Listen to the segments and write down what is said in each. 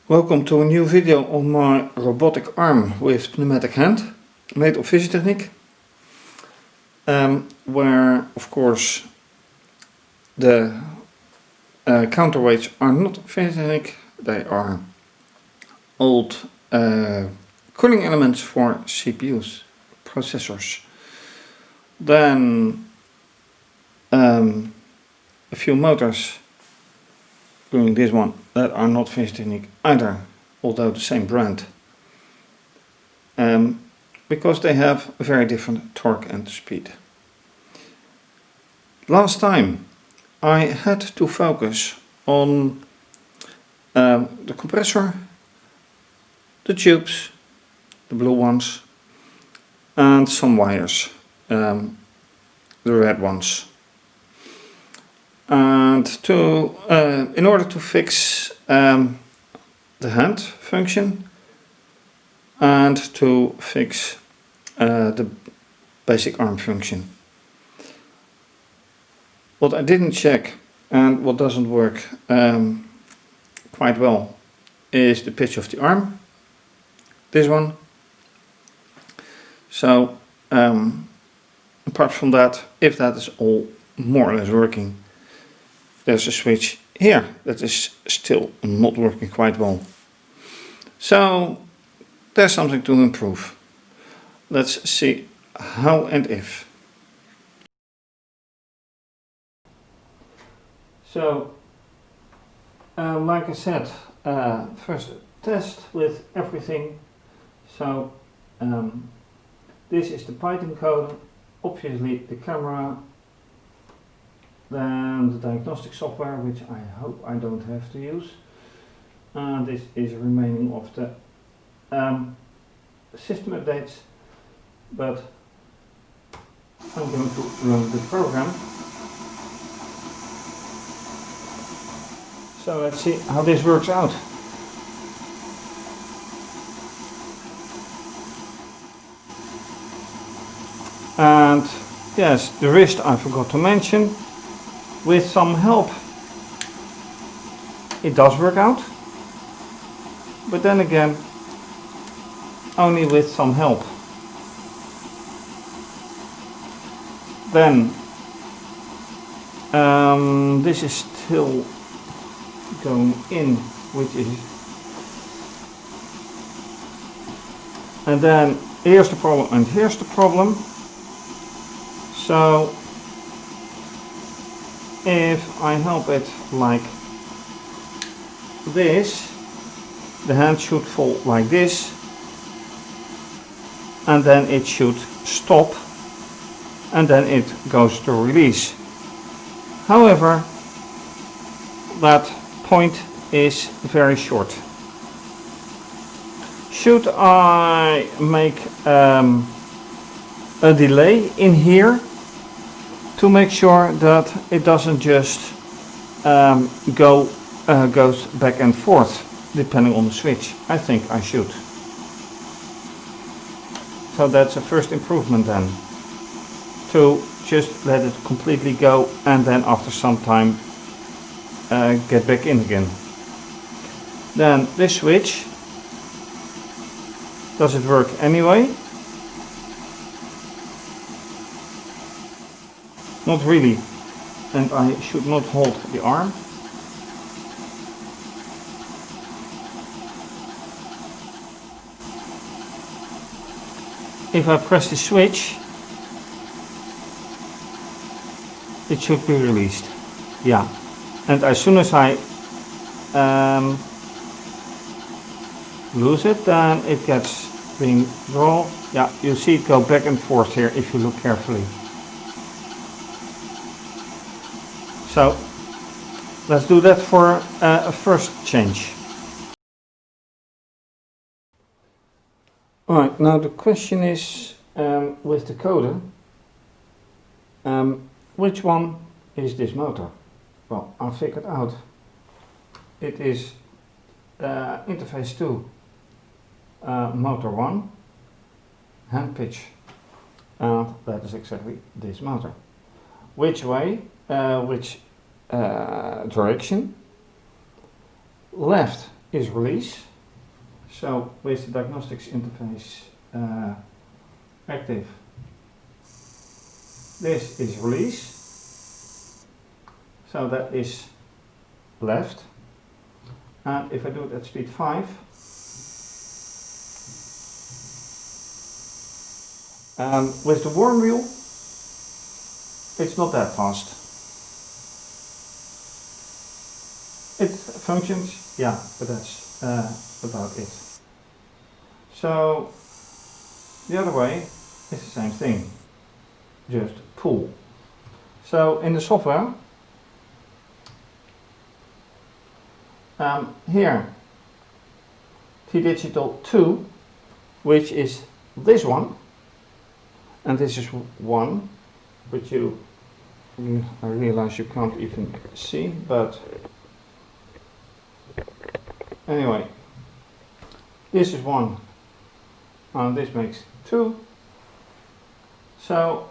Welcome to a new video on my robotic arm with pneumatic hand, made of fischertechnik, where of course the counterweights are not fischertechnik, they are old cooling elements for CPUs, processors. Then a few motors, including this one, that are not fischertechnik either, although the same brand, because they have a very different torque and speed. Last time I had to focus on the compressor, the tubes, the blue ones, and some wires, the red ones. And in order to fix the hand function and to fix the basic arm function. What I didn't check and what doesn't work quite well is the pitch of the arm, this one. So apart from that, if that is all more or less working, there's a switch here that is still not working quite well. So there's something to improve. Let's see how and if. So, like I said, first test with everything. So this is the Python code, obviously the camera, then the diagnostic software, which I hope I don't have to use, and this is remaining of the system updates, but I'm going to run the program. So let's see how this works out. And yes, the wrist I forgot to mention. With some help it does work out, but then again only with some help. Then this is still going in, which is, and then here's the problem and here's the problem. So if I help it like this, the hand should fall like this, and then it should stop, and then it goes to release. However, that point is very short. Should I make a delay in here to make sure that it doesn't just goes back and forth depending on the switch? I think I should. So that's a first improvement then, to just let it completely go and then after some time get back in again. Then this switch, does it work anyway? Not really, and I should not hold the arm. If I press the switch, it should be released. Yeah, and as soon as I lose it, then it gets being drawn. Yeah, you see it go back and forth here if you look carefully. So let's do that for a first change. Alright, now the question is with the coder, which one is this motor? Well, I figured out. It is interface 2, motor 1, hand pitch, and that is exactly this motor. Which way, which direction? Left is release. So with the diagnostics interface active, this is release. So that is left. And if I do it at speed 5, with the worm wheel, it's not that fast. It functions, yeah, but that's about it. So the other way is the same thing, just pull. So in the software, here, ftdiagnose 2, which is this one, and this is 1, but I realize you can't even see, but anyway, this is 1, and this makes 2. So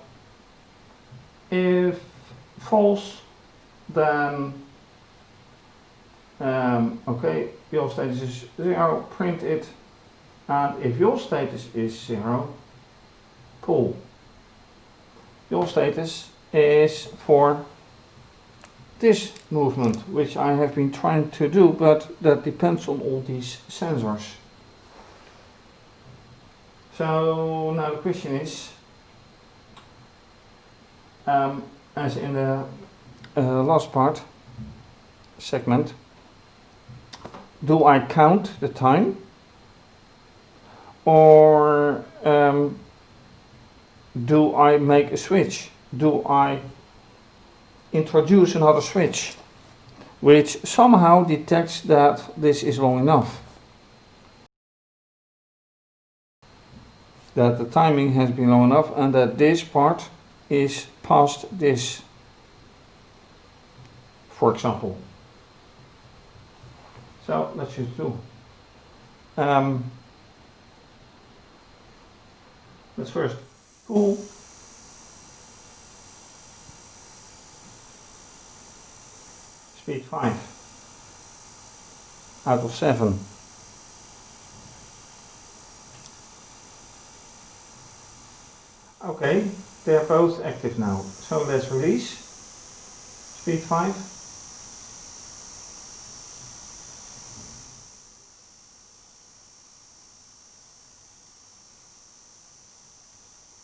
if false, then okay, your status is 0, print it, and if your status is 0, pull. Your status is for this movement, which I have been trying to do, but that depends on all these sensors. So now the question is, as in the last segment, do I count the time, or do I make a switch? Do I introduce another switch which somehow detects that this is long enough, that the timing has been long enough, and that this part is past this, for example? So let's just do. Let's first pull. Speed 5 out of 7. Okay, they are both active now. So let's release. Speed 5.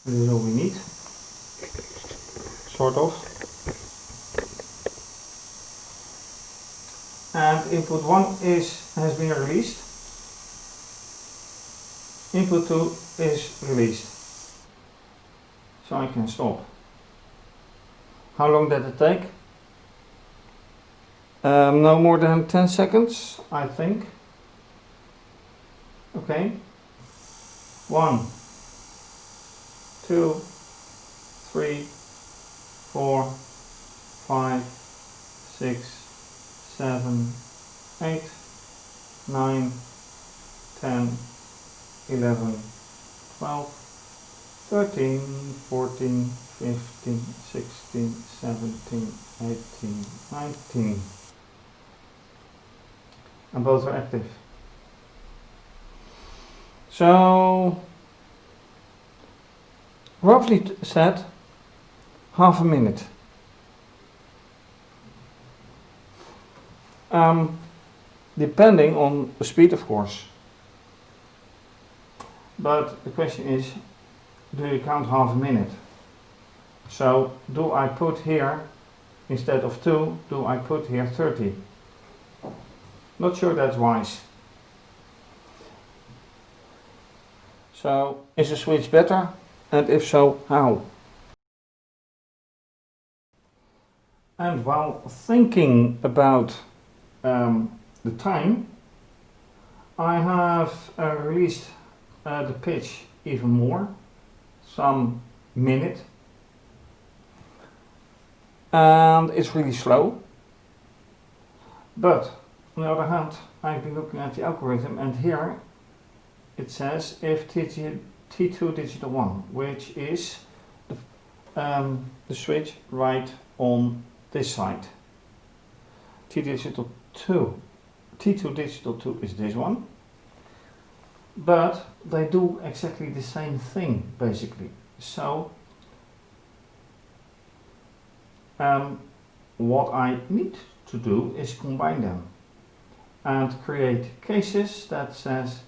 This is all we need, sort of. And input 1 has been released. Input 2 is released. So I can stop. How long did it take? No more than 10 seconds, I think. Okay. 1, 2, 3, 4, 5, 6, 7, 8, 9, 10, 11, 12, 13, 14, 15, 16, 17, 18, 19. And both are active. So, roughly said, half a minute. Depending on the speed, of course. But the question is, do you count half a minute? So, do I put here, instead of 2, do I put here 30? Not sure that's wise. So, is a switch better? And if so, how? And while thinking about the time, I have released the pitch even more, some minute, and it's really slow. But on the other hand, I've been looking at the algorithm, and here it says if T2 digital 1, which is the switch right on this side. T digital 2 T2 digital 2 is this one. But they do exactly the same thing, basically. So, what I need to do is combine them and create cases that says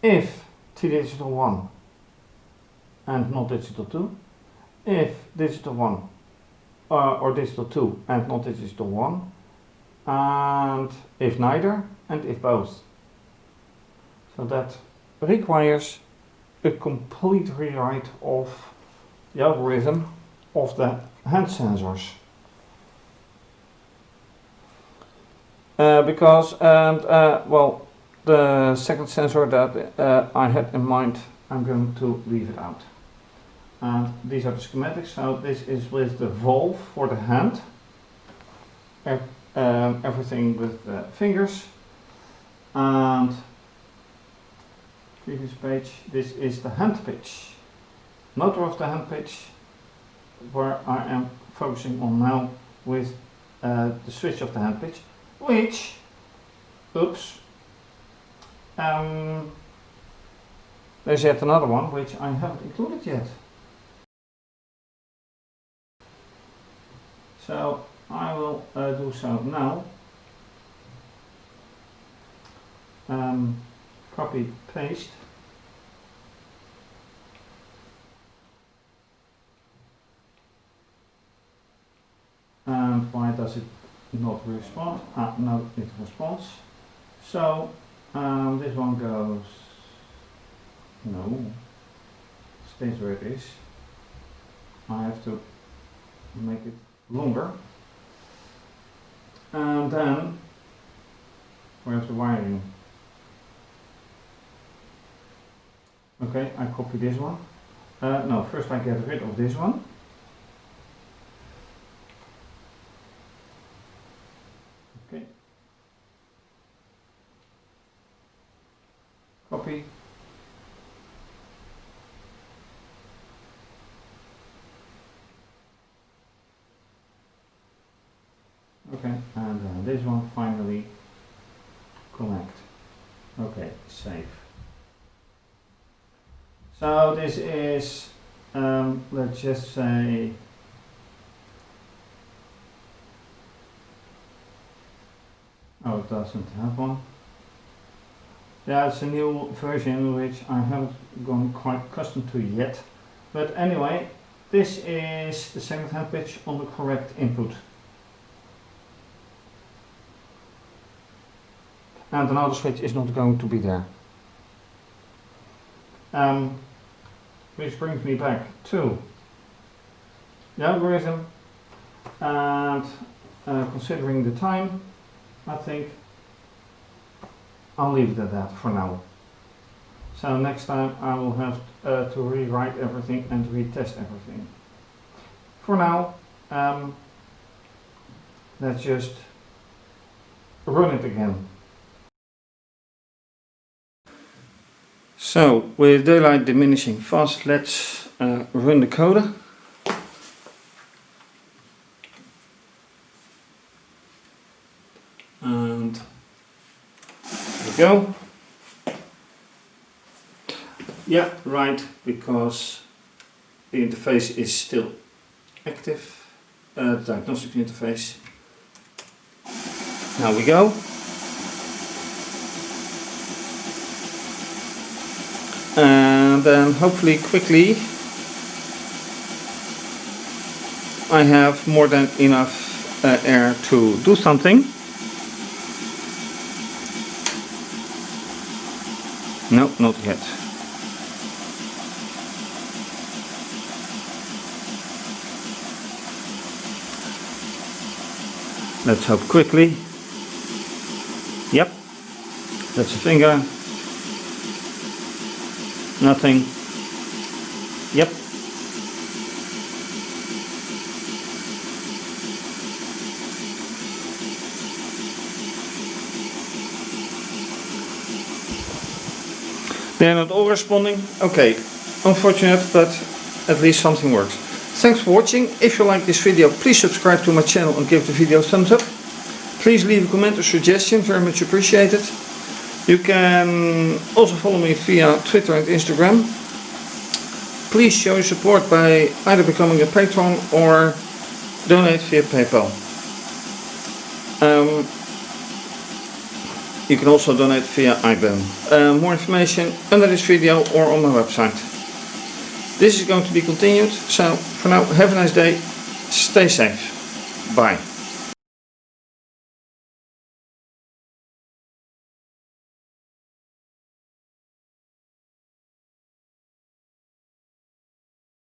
if T digital 1 and not digital 2, if digital 1 or digital 2 and not digital 1, and if neither and if both. So that requires a complete rewrite of the algorithm of the hand sensors. Well, the second sensor that I had in mind, I'm going to leave it out. And these are the schematics. So this is with the valve for the hand, everything with the fingers, and previous page, this is the hand pitch, motor of the hand pitch, where I am focusing on now with the switch of the hand pitch, which, oops, there's yet another one which I haven't included yet. So I will do so now. Copy, paste. And why does it not respond? No, it responds. So this one goes, no, stays where it is. I have to make it longer. And then where's the wiring? Okay, I copy this one. No, first I get rid of this one. Okay. Copy. Okay, and then this one finally connect. Okay, save. So this is, let's just say, oh, it doesn't have one. Yeah, it's a new version which I haven't gone quite accustomed to yet. But anyway, this is the second hand pitch on the correct input. And another switch is not going to be there. Which brings me back to the algorithm, and considering the time, I think I'll leave it at that for now. So next time I will have to rewrite everything and retest everything. For now, let's just run it again. So, with daylight diminishing fast, let's run the coder. And there we go. Yeah, right, because the interface is still active, the diagnostic interface. Now we go. And then hopefully quickly I have more than enough air to do something. No, not yet. Let's hope quickly. Yep, that's a finger. Nothing. Yep. They're not all responding. Okay, unfortunate, but at least something works. Thanks for watching. If you like this video, please subscribe to my channel and give the video a thumbs up. Please leave a comment or suggestion, very much appreciated. You can also follow me via Twitter and Instagram. Please show your support by either becoming a patron or donate via PayPal. You can also donate via IBAN. More information under this video or on my website. This is going to be continued, so for now have a nice day, stay safe, bye.